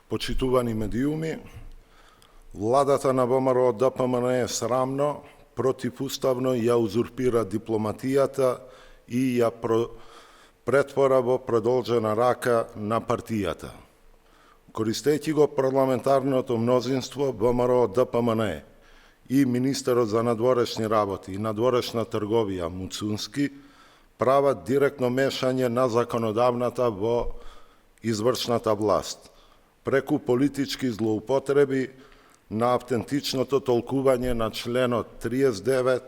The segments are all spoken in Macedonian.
почитувани медиуми, владата на ВМРО ДПМН срамно, противуставно ја узурпира дипломатијата и ја претвора во продолжена рака на партијата. Користејќи го парламентарното мнозинство, ВМРО ДПМН и министерот за надворешни работи и надворешна трговија Муцунски прават директно мешање на законодавната во извршната власт, преку политички злоупотреби на автентичното толкување на членот 39,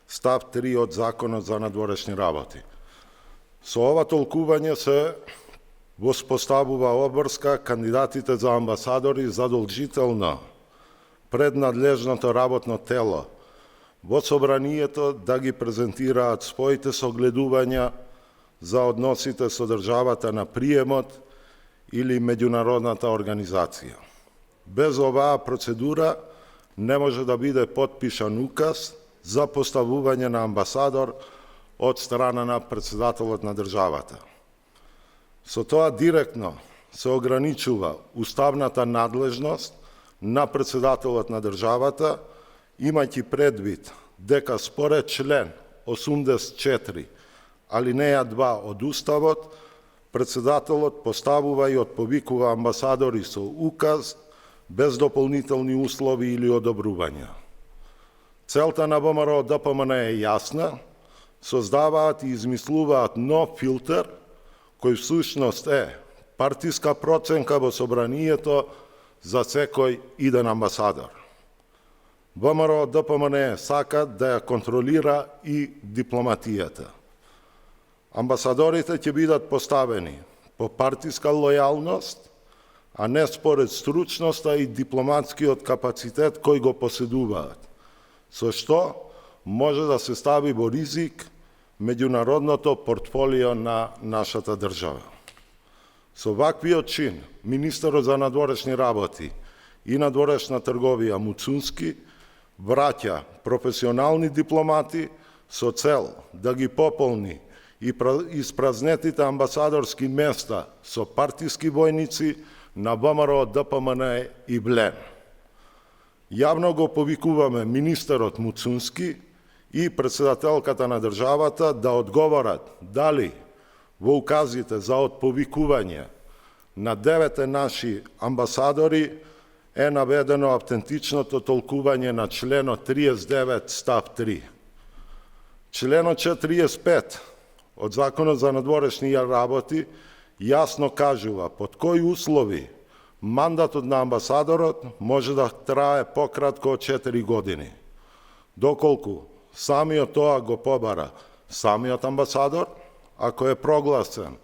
став 3 од Законот за надворешни работи. Со ова толкување се воспоставува обврска кандидатите за амбасадори задолжително пред надлежното работно тело во собранието да ги презентираат своите согледувања за односите со државата на приемот или меѓународната организација. Без оваа процедура не може да биде потпишан указ за поставување на амбасадор од страна на председателот на државата. Со тоа директно се ограничува уставната надлежност на председателот на државата, имајќи предвид дека според член 84, алинеја 2 од Уставот, председателот поставува и отповикува амбасадори со указ без дополнителни услови или одобрувања. Целта на ВМРО ДПМН е јасна, создаваат и измислуваат нов филтер, кој всушност е партиска проценка во собранието за секој иден амбасадор. ВМРО ДПМН сака да ја контролира и дипломатијата. Амбасадорите ќе бидат поставени по партиска лојалност, а не според стручноста и дипломатскиот капацитет кој го поседуваат, со што може да се стави во ризик меѓународното портфолио на нашата држава. Со ваквиот чин, министерот за надворешни работи и надворешна трговија Муцунски враќа професионални дипломати со цел да ги пополни и испразнетите амбасадорски места со партиски војници на ВМРО ДПМН и БЛЕН. Јавно го повикуваме министерот Муцунски и председателката на државата да одговорат дали во указите за отповикување на 9 наши амбасадори е наведено автентичното толкување на членот 39 став 3. Членот 45 од Законот за надворешни работи јасно кажува под кои услови мандатот на амбасадорот може да трае пократко од 4 години, доколку самиот тоа го побара самиот амбасадор, ако е прогласен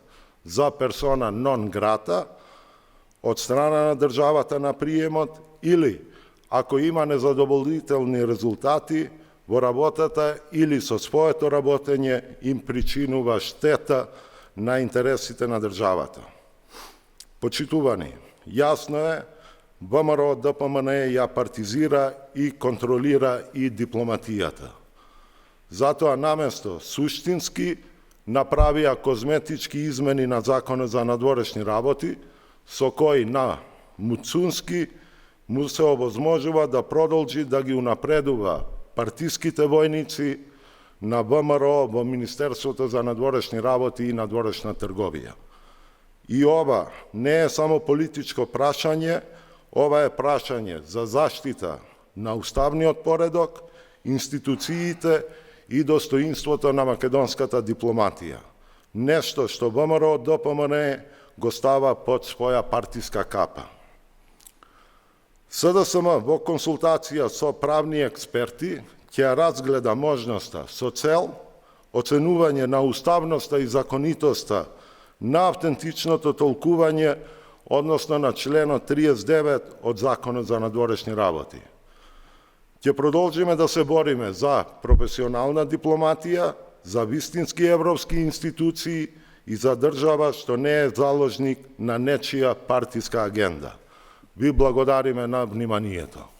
за персона нон грата од страна на државата на приемот или ако има незадоволителни резултати во работата или со своето работење им причинува штета на интересите на државата. Почитувани, јасно е, ВМРО ДПМН ја партизира и контролира и дипломатијата. Затоа наместо суштински направија козметички измени на Законот за надворешни работи, со кои на Муцунски му се овозможува да продолжи да ги унапредува партиските војници на ВМРО во Министерството за надворешни работи и надворешна трговија. И ова не е само политичко прашање, ова е прашање за заштита на уставниот поредок, институциите и достоинството на македонската дипломатија. Нешто што ВМРО ДПМН го става под своја партиска капа. СДСМ во консултација со правни експерти ќе разгледа можноста со цел оценување на уставноста и законитоста на автентичното толкување, односно на членот 39 од Законот за надворешни работи. Ќе продолжиме да се бориме за професионална дипломатија, за вистински европски институции и за држава што не е заложник на нечија партиска агенда. Ви благодариме на вниманието.